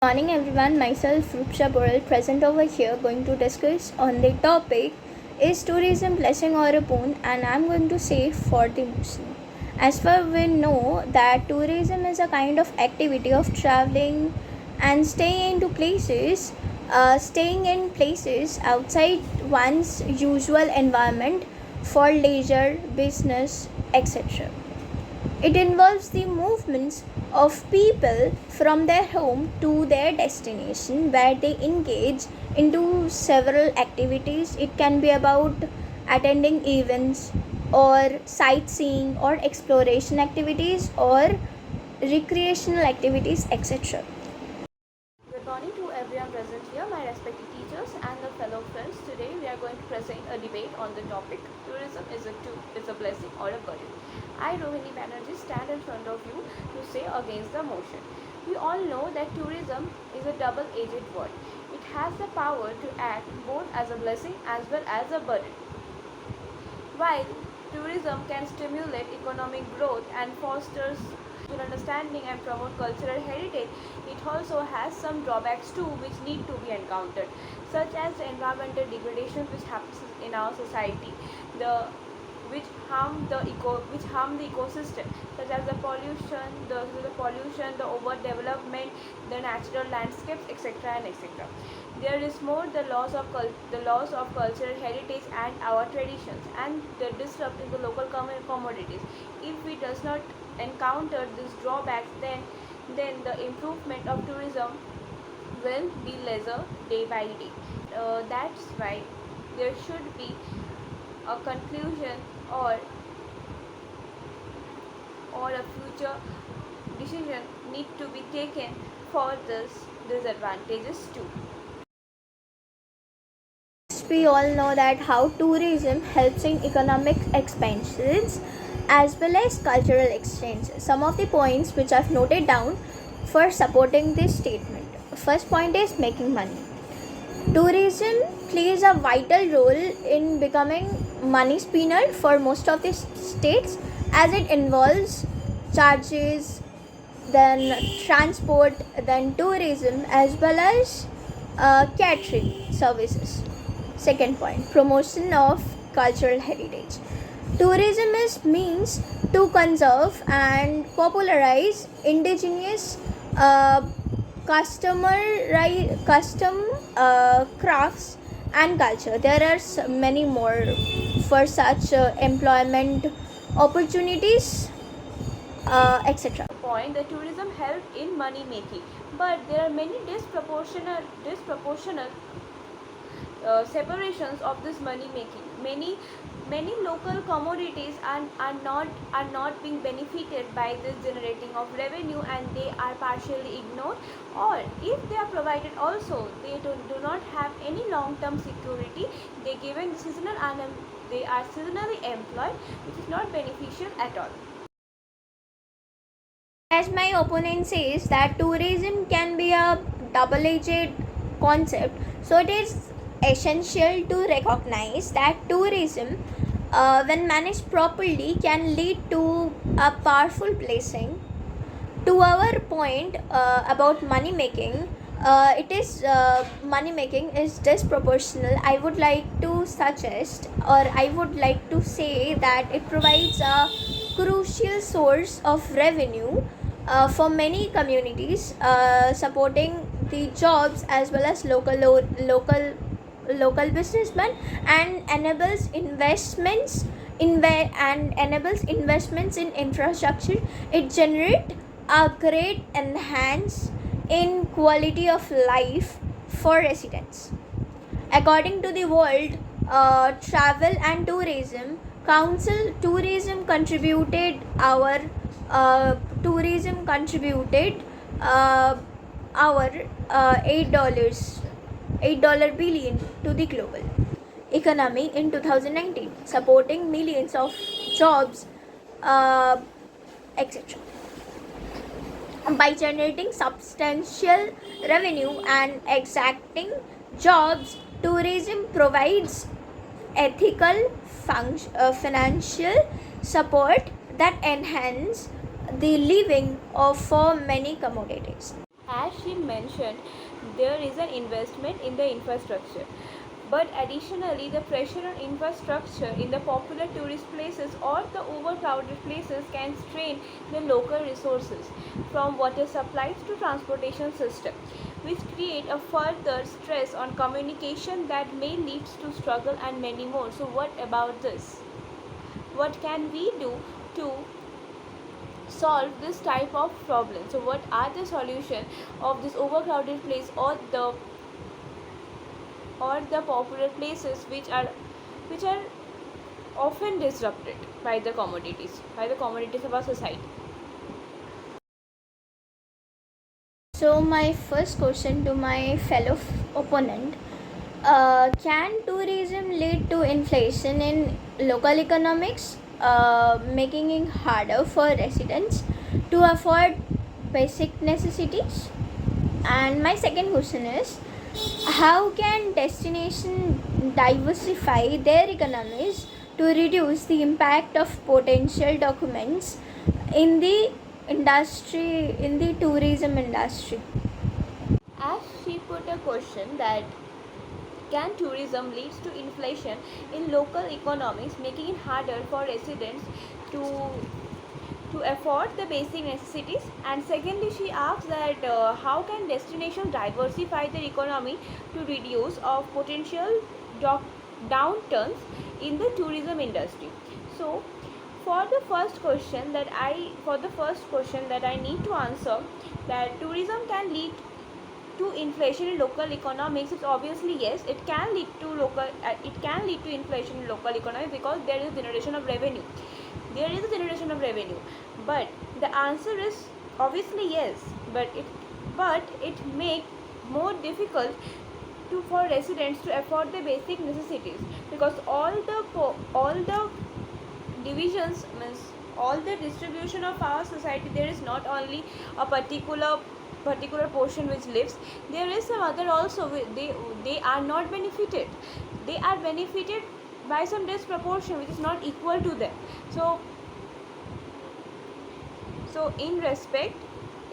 Morning everyone, myself Rupsha Porel present over here going to discuss on the topic is tourism blessing or a boon, and I'm going to say for the Muslim. As far we know that tourism is a kind of activity of traveling and staying in places outside one's usual environment for leisure, business, etc. It involves the movements of people from their home to their destination where they engage into several activities. It can be about attending events or sightseeing or exploration activities or recreational activities, etc. Good morning to everyone present here, my respected teachers and the fellow friends. Today we are going to present a debate on the topic tourism is a blessing or a burden. I, Rohini Banerjee, stand in front of you to say against the motion. We all know that tourism is a double-edged word. It has the power to act both as a blessing as well as a burden. While tourism can stimulate economic growth and fosters understanding and promote cultural heritage, it also has some drawbacks too which need to be encountered, such as the environmental degradation which happens in our society, the which harm the ecosystem, such as the pollution, the overdevelopment, the natural landscapes, etc. and etc. There is more the loss of cultural heritage and our traditions, and the disrupt in the local commodities. If we does not encounter these drawbacks, then the improvement of tourism will be lesser day by day. That's why there should be a conclusion or a future decision need to be taken for this disadvantages too. We all know that how tourism helps in economic expansions as well as cultural exchange. Some of the points which I've noted down for supporting this statement. First point is making money. Tourism plays a vital role in becoming money spinner for most of the states, as it involves charges, then transport, then tourism, as well as catering services. Second point, promotion of cultural heritage. Tourism is means to conserve and popularize indigenous uh, custom crafts and culture. There are many more for such employment opportunities, etc. Point the tourism help in money making, but there are many disproportional separations of this money making. Many local commodities are not being benefited by this generating of revenue, and they are partially ignored, or if they are provided also, they do not have any long term security. They are seasonally employed, which is not beneficial at all. As my opponent says that tourism can be a double-edged concept, so it is essential to recognize that tourism, when managed properly, can lead to a powerful blessing. To our point about money making, it is money making is disproportional. I would like to suggest, or I would like to say that it provides a crucial source of revenue for many communities, supporting the jobs as well as local businessmen, and enables investments in infrastructure. It generates a great enhance in quality of life for residents. According to the World Travel and Tourism Council, tourism contributed our $8 billion to the global economy in 2019, supporting millions of jobs, etc. By generating substantial revenue and exacting jobs, tourism provides ethical financial support that enhance the living of for many commodities. As she mentioned, there is an investment in the infrastructure. But additionally, the pressure on infrastructure in the popular tourist places or the overcrowded places can strain the local resources, from water supplies to transportation system, which create a further stress on communication that may lead to struggle and many more. So what about this? What can we do to solve this type of problem? So what are the solution of this overcrowded place or the popular places which are often disrupted by the commodities of our society? So, my first question to my fellow opponent, can tourism lead to inflation in local economics, making it harder for residents to afford basic necessities? And my second question is, how can destination diversify their economies to reduce the impact of potential documents in the tourism industry? As she put a question that can tourism leads to inflation in local economies, making it harder for residents to afford the basic necessities? And secondly, she asks that how can destinations diversify their economy to reduce of potential downturns in the tourism industry? So for the first question that I need to answer, that tourism can lead to inflation in local economics, it's obviously yes, it can lead to inflation in local economy, because there is a generation of revenue. But the answer is obviously yes, but it make more difficult for residents to afford the basic necessities, because all the divisions means all the distribution of our society, there is not only a particular portion which lives, there is some other also they are not benefited, they are benefited by some disproportion which is not equal to them. So in respect,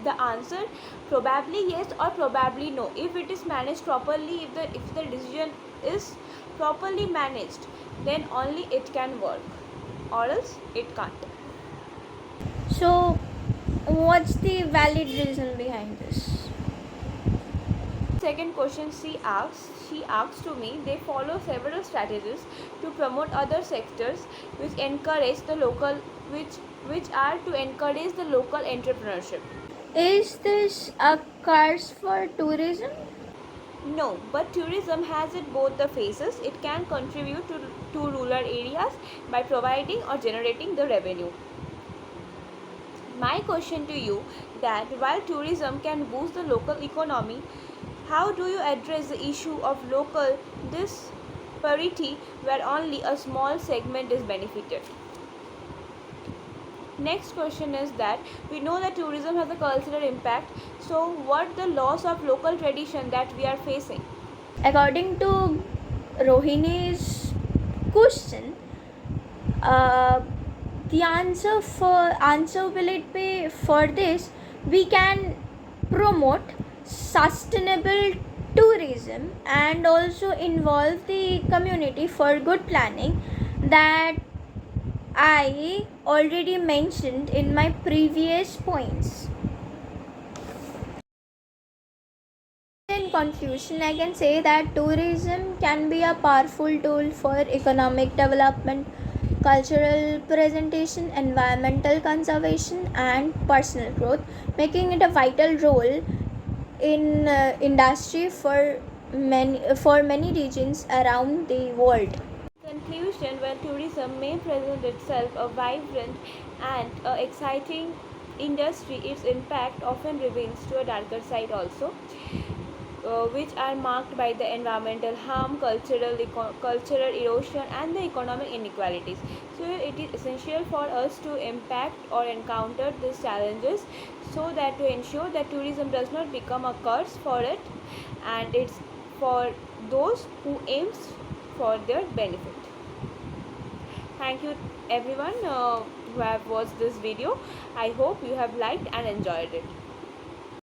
the answer probably yes or probably no. If it is managed properly, if the decision is properly managed, then only it can work, or else it can't. So, what's the valid reason behind this? Second question she asks to me, they follow several strategies to promote other sectors which encourage the local which are to encourage the local entrepreneurship. Is this a curse for tourism? No, but tourism has it both the phases. It can contribute to rural areas by providing or generating the revenue. My question to you, that while tourism can boost the local economy, how do you address the issue of local disparity where only a small segment is benefited? Next question is that we know that tourism has a cultural impact. So what the loss of local tradition that we are facing? According to Rohini's question, the answer will it be for this, we can promote sustainable tourism and also involve the community for good planning, that I already mentioned in my previous points. In conclusion, I can say that tourism can be a powerful tool for economic development, cultural presentation, environmental conservation, and personal growth, making it a vital role in industry for many regions around the world. Conclusion, where tourism may present itself a vibrant and exciting industry, its impact often reveals to a darker side also, which are marked by the environmental harm, cultural erosion, and the economic inequalities. So it is essential for us to impact or encounter these challenges, so that to ensure that tourism does not become a curse for it, and it's for those who aims for their benefit. Thank you everyone who have watched this video. I hope you have liked and enjoyed it.